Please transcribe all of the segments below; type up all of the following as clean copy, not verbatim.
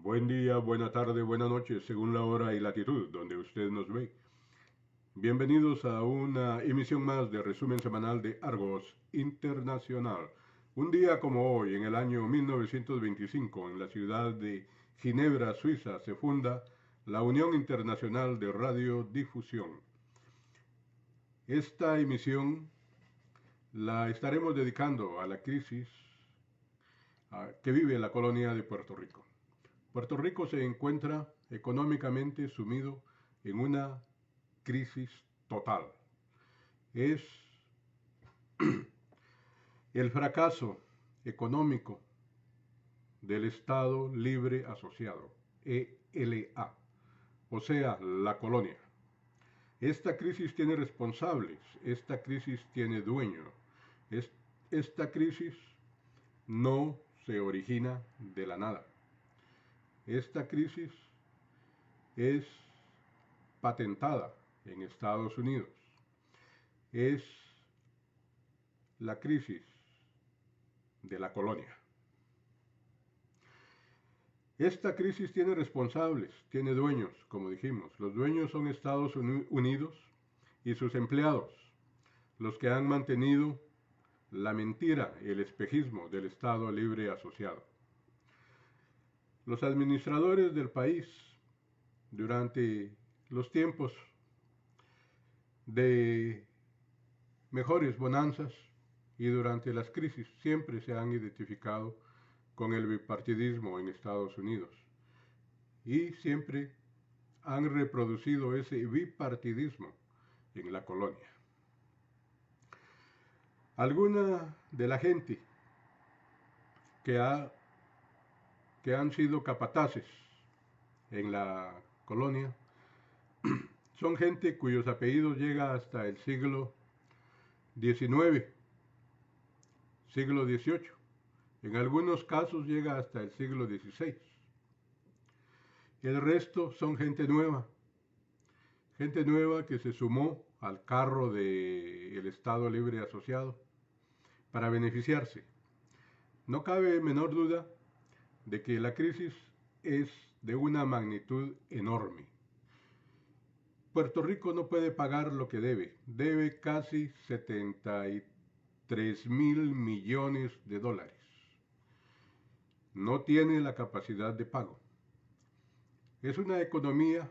Buen día, buena tarde, buena noche, según la hora y latitud donde usted nos ve. Bienvenidos a una emisión más de resumen semanal de Argos Internacional. Un día como hoy, en el año 1925, en la ciudad de Ginebra, Suiza, se funda la Unión Internacional de Radiodifusión. Esta emisión la estaremos dedicando a la crisis que vive la colonia de Puerto Rico. Puerto Rico se encuentra económicamente sumido en una crisis total. Es el fracaso económico del Estado Libre Asociado, ELA, o sea, la colonia. Esta crisis tiene responsables, esta crisis tiene dueño, esta crisis no se origina de la nada. Esta crisis es patentada en Estados Unidos. Es la crisis de la colonia. Esta crisis tiene responsables, tiene dueños, como dijimos. Los dueños son Estados Unidos y sus empleados, los que han mantenido la mentira, el espejismo del Estado Libre Asociado. Los administradores del país, durante los tiempos de mejores bonanzas y durante las crisis, siempre se han identificado con el bipartidismo en Estados Unidos y siempre han reproducido ese bipartidismo en la colonia. Alguna de la gente que han sido capataces en la colonia son gente cuyos apellidos llegan hasta el siglo XIX, siglo XVIII. En algunos casos llega hasta el siglo XVI. El resto son gente nueva que se sumó al carro del Estado Libre Asociado para beneficiarse. No cabe menor duda de que la crisis es de una magnitud enorme. Puerto Rico no puede pagar lo que debe casi 73.000 millones de dólares. No tiene la capacidad de pago. Es una economía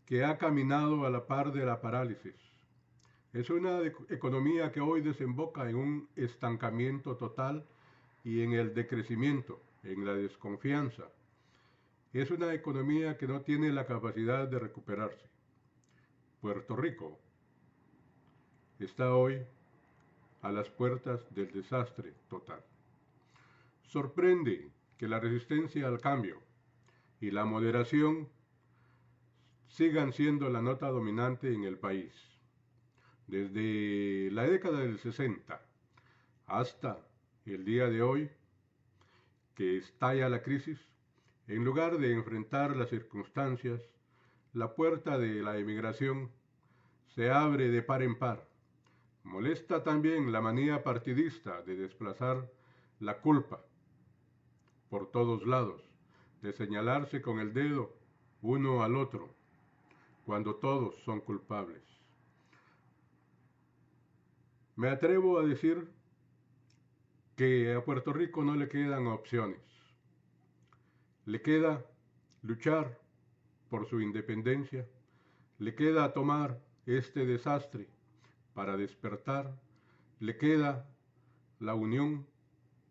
que ha caminado a la par de la parálisis. Es una economía que hoy desemboca en un estancamiento total y en el decrecimiento, en la desconfianza. Es una economía que no tiene la capacidad de recuperarse. Puerto Rico está hoy a las puertas del desastre total. Sorprende que la resistencia al cambio y la moderación sigan siendo la nota dominante en el país. Desde la década del 60 hasta el día de hoy, que estalla la crisis, en lugar de enfrentar las circunstancias, la puerta de la emigración se abre de par en par. Molesta también la manía partidista de desplazar la culpa por todos lados, de señalarse con el dedo uno al otro, cuando todos son culpables. Me atrevo a decir que a Puerto Rico no le quedan opciones. Le queda luchar por su independencia, le queda tomar este desastre para despertar, le queda la unión,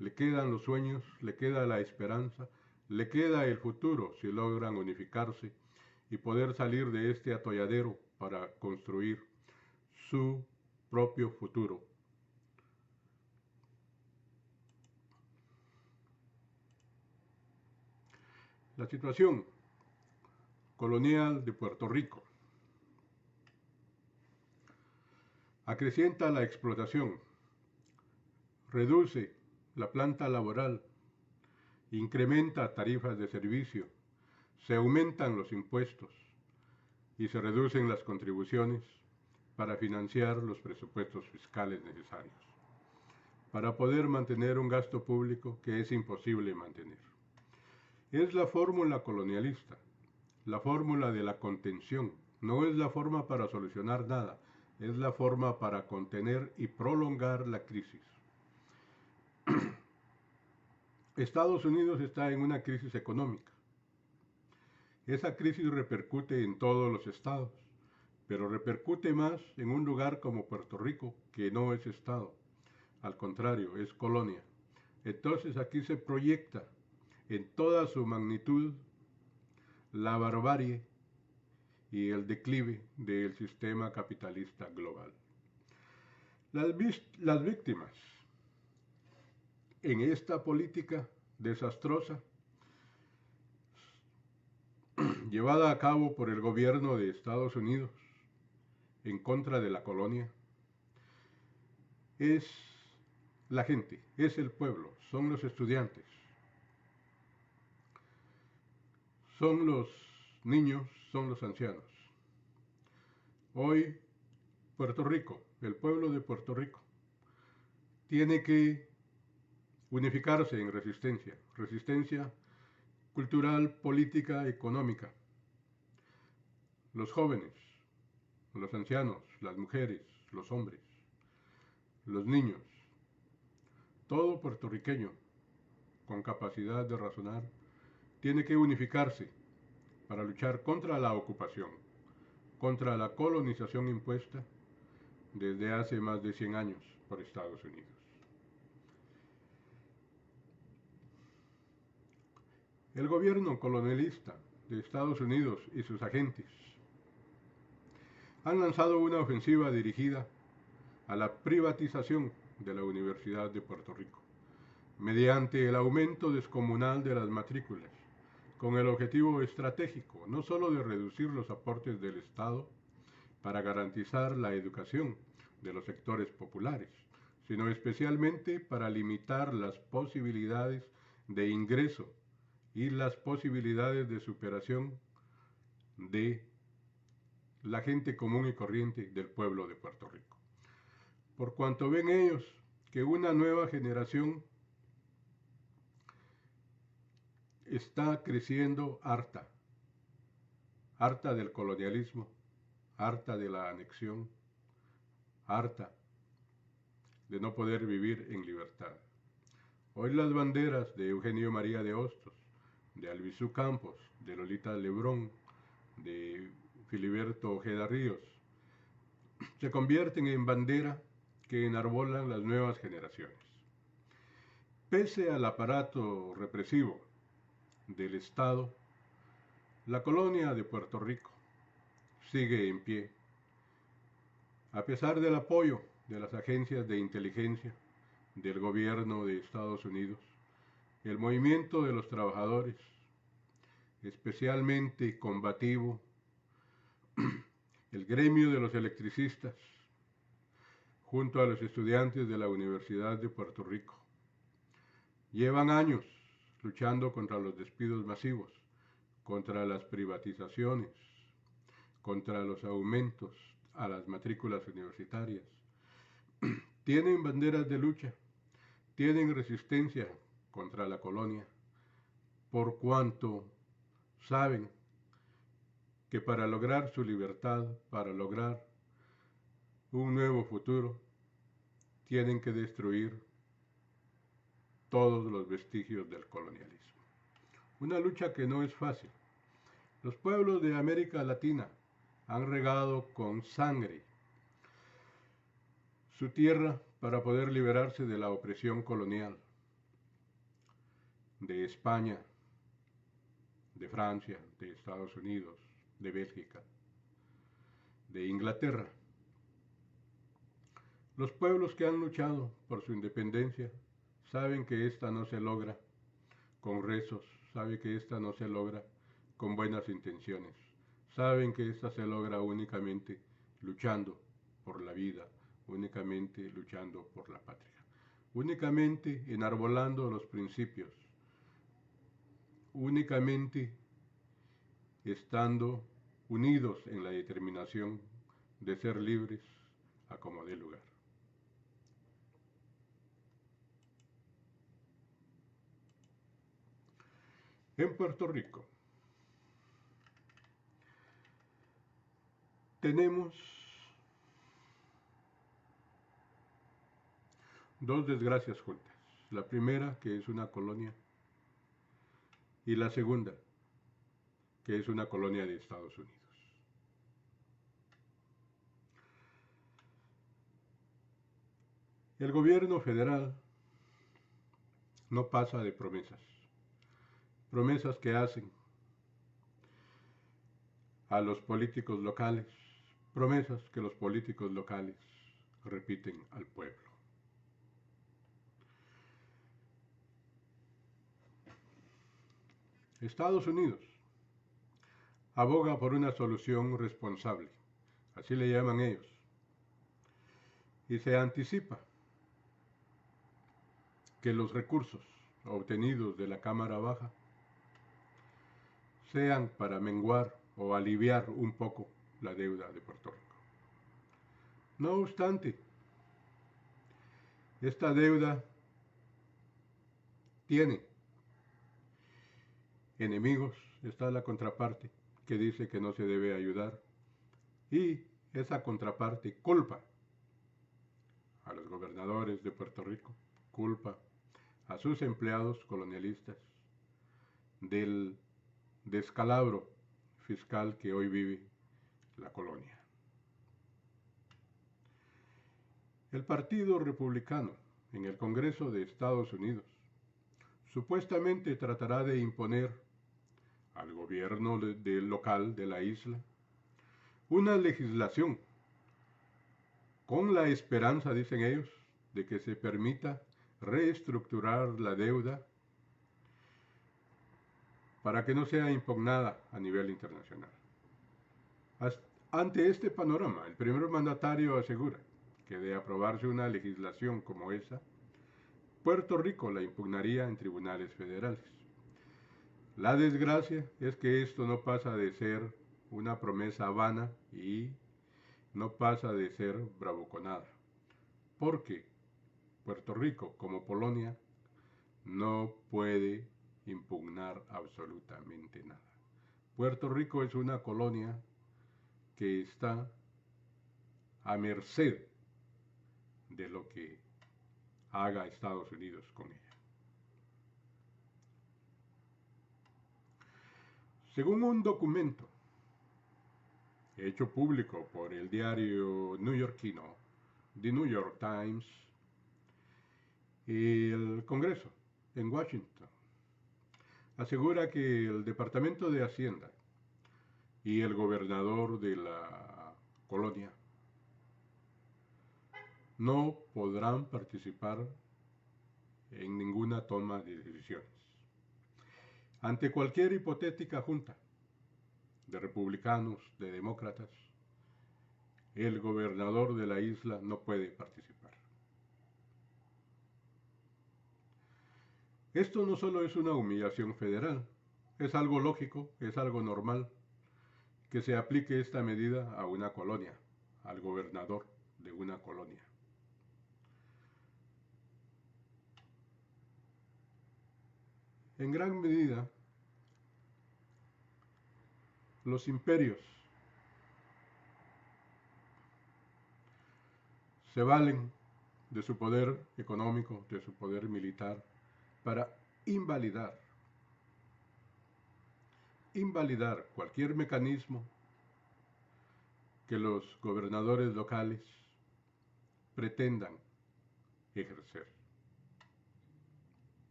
le quedan los sueños, le queda la esperanza, le queda el futuro si logran unificarse y poder salir de este atolladero para construir su propio futuro. La situación colonial de Puerto Rico acrecienta la explotación, reduce la planta laboral, incrementa tarifas de servicio, se aumentan los impuestos y se reducen las contribuciones para financiar los presupuestos fiscales necesarios, para poder mantener un gasto público que es imposible mantener. Es la fórmula colonialista, la fórmula de la contención. No es la forma para solucionar nada, es la forma para contener y prolongar la crisis. Estados Unidos está en una crisis económica. Esa crisis repercute en todos los estados, pero repercute más en un lugar como Puerto Rico, que no es estado. Al contrario, es colonia. Entonces aquí se proyecta en toda su magnitud la barbarie y el declive del sistema capitalista global. Las víctimas en esta política desastrosa llevada a cabo por el gobierno de Estados Unidos en contra de la colonia es la gente, es el pueblo, son los estudiantes, son los niños, son los ancianos. Hoy Puerto Rico, el pueblo de Puerto Rico, tiene que unificarse en resistencia, resistencia cultural, política, económica. Los jóvenes, los ancianos, las mujeres, los hombres, los niños, todo puertorriqueño con capacidad de razonar, tiene que unificarse para luchar contra la ocupación, contra la colonización impuesta desde hace más de 100 años por Estados Unidos. El gobierno colonialista de Estados Unidos y sus agentes han lanzado una ofensiva dirigida a la privatización de la Universidad de Puerto Rico, mediante el aumento descomunal de las matrículas, con el objetivo estratégico no solo de reducir los aportes del Estado para garantizar la educación de los sectores populares, sino especialmente para limitar las posibilidades de ingreso y las posibilidades de superación de la gente común y corriente del pueblo de Puerto Rico. Por cuanto ven ellos que una nueva generación está creciendo harta del colonialismo, harta de la anexión, harta de no poder vivir en libertad. Hoy las banderas de Eugenio María de Hostos, de Albizu Campos, de Lolita Lebrón, de Filiberto Ojeda Ríos, se convierten en bandera que enarbolan las nuevas generaciones. Pese al aparato represivo del Estado, la colonia de Puerto Rico sigue en pie, a pesar del apoyo de las agencias de inteligencia del gobierno de Estados Unidos. El movimiento de los trabajadores, especialmente combativo, el gremio de los electricistas, junto a los estudiantes de la Universidad de Puerto Rico, llevan años luchando contra los despidos masivos, contra las privatizaciones, contra los aumentos a las matrículas universitarias. Tienen banderas de lucha, tienen resistencia contra la colonia, por cuanto saben que para lograr su libertad, para lograr un nuevo futuro, tienen que destruir todos los vestigios del colonialismo. Una lucha que no es fácil. Los pueblos de América Latina han regado con sangre su tierra para poder liberarse de la opresión colonial de España, de Francia, de Estados Unidos, de Bélgica, de Inglaterra. Los pueblos que han luchado por su independencia saben que esta no se logra con rezos, saben que esta no se logra con buenas intenciones, saben que esta se logra únicamente luchando por la vida, únicamente luchando por la patria, únicamente enarbolando los principios, únicamente estando unidos en la determinación de ser libres a como dé lugar. En Puerto Rico tenemos dos desgracias juntas. La primera, que es una colonia, y la segunda, que es una colonia de Estados Unidos. El gobierno federal no pasa de promesas, promesas que hacen a los políticos locales, promesas que los políticos locales repiten al pueblo. Estados Unidos aboga por una solución responsable, así le llaman ellos, y se anticipa que los recursos obtenidos de la Cámara Baja sean para menguar o aliviar un poco la deuda de Puerto Rico. No obstante, esta deuda tiene enemigos, está la contraparte que dice que no se debe ayudar y esa contraparte culpa a los gobernadores de Puerto Rico, culpa a sus empleados colonialistas del descalabro fiscal que hoy vive la colonia. El Partido Republicano en el Congreso de Estados Unidos supuestamente tratará de imponer al gobierno local de la isla una legislación con la esperanza, dicen ellos, de que se permita reestructurar la deuda para que no sea impugnada a nivel internacional. Ante este panorama, el primer mandatario asegura que de aprobarse una legislación como esa, Puerto Rico la impugnaría en tribunales federales. La desgracia es que esto no pasa de ser una promesa vana y no pasa de ser bravuconada, porque Puerto Rico, como Polonia, no puede impugnar absolutamente nada. Puerto Rico es una colonia que está a merced de lo que haga Estados Unidos con ella. Según un documento hecho público por el diario neoyorquino The New York Times, el Congreso en Washington asegura que el Departamento de Hacienda y el gobernador de la colonia no podrán participar en ninguna toma de decisiones. Ante cualquier hipotética junta de republicanos, de demócratas, el gobernador de la isla no puede participar. Esto no solo es una humillación federal, es algo lógico, es algo normal que se aplique esta medida a una colonia, al gobernador de una colonia. En gran medida, los imperios se valen de su poder económico, de su poder militar, para invalidar cualquier mecanismo que los gobernadores locales pretendan ejercer.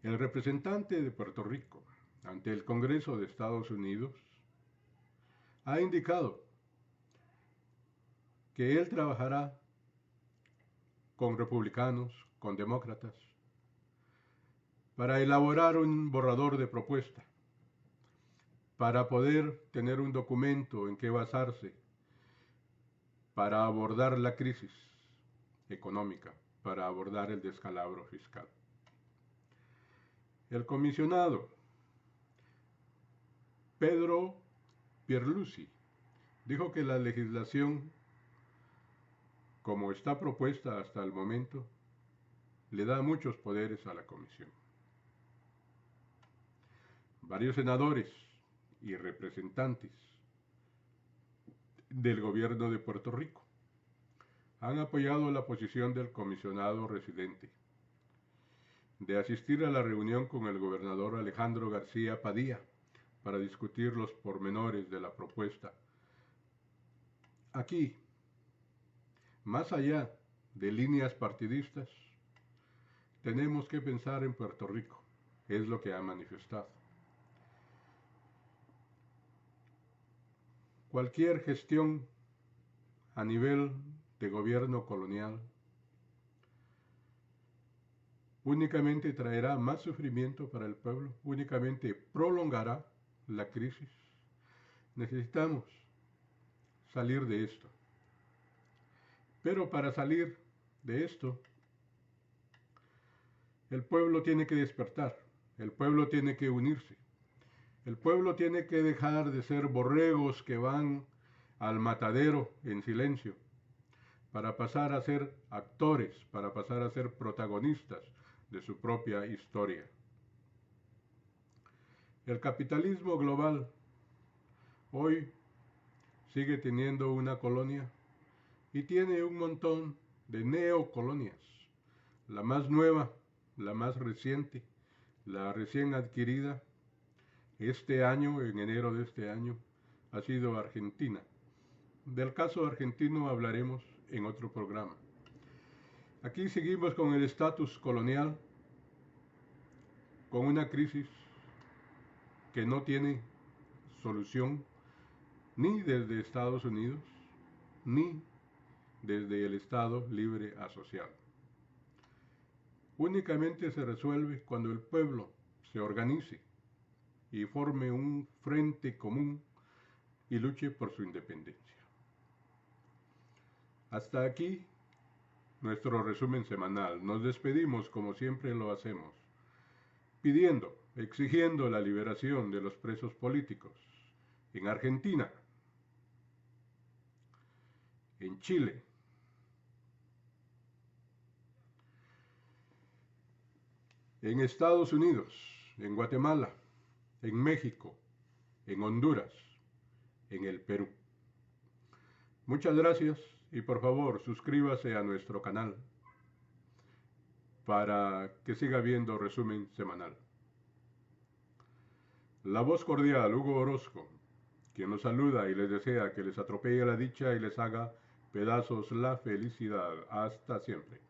El representante de Puerto Rico ante el Congreso de Estados Unidos ha indicado que él trabajará con republicanos, con demócratas, para elaborar un borrador de propuesta, para poder tener un documento en que basarse para abordar la crisis económica, para abordar el descalabro fiscal. El comisionado Pedro Pierluisi dijo que la legislación, como está propuesta hasta el momento, le da muchos poderes a la comisión. varios senadores y representantes del gobierno de Puerto Rico han apoyado la posición del comisionado residente de asistir a la reunión con el gobernador Alejandro García Padilla para discutir los pormenores de la propuesta. Aquí, más allá de líneas partidistas, tenemos que pensar en Puerto Rico, es lo que ha manifestado. Cualquier gestión a nivel de gobierno colonial únicamente traerá más sufrimiento para el pueblo, únicamente prolongará la crisis. Necesitamos salir de esto. Pero para salir de esto, el pueblo tiene que despertar, el pueblo tiene que unirse, el pueblo tiene que dejar de ser borregos que van al matadero en silencio, para pasar a ser actores, para pasar a ser protagonistas de su propia historia. El capitalismo global hoy sigue teniendo una colonia y tiene un montón de neocolonias. La más nueva, la más reciente, la recién adquirida este año, en enero de este año, ha sido Argentina. Del caso argentino hablaremos en otro programa. Aquí seguimos con el estatus colonial, con una crisis que no tiene solución ni desde Estados Unidos, ni desde el Estado libre asociado. Únicamente se resuelve cuando el pueblo se organice y forme un frente común y luche por su independencia. Hasta aquí nuestro resumen semanal. Nos despedimos como siempre lo hacemos, pidiendo, exigiendo la liberación de los presos políticos en Argentina, en Chile, en Estados Unidos, en Guatemala, en México, en Honduras, en el Perú. Muchas gracias y por favor suscríbase a nuestro canal para que siga viendo resumen semanal. La voz cordial, Hugo Orozco, quien los saluda y les desea que les atropelle la dicha y les haga pedazos la felicidad. Hasta siempre.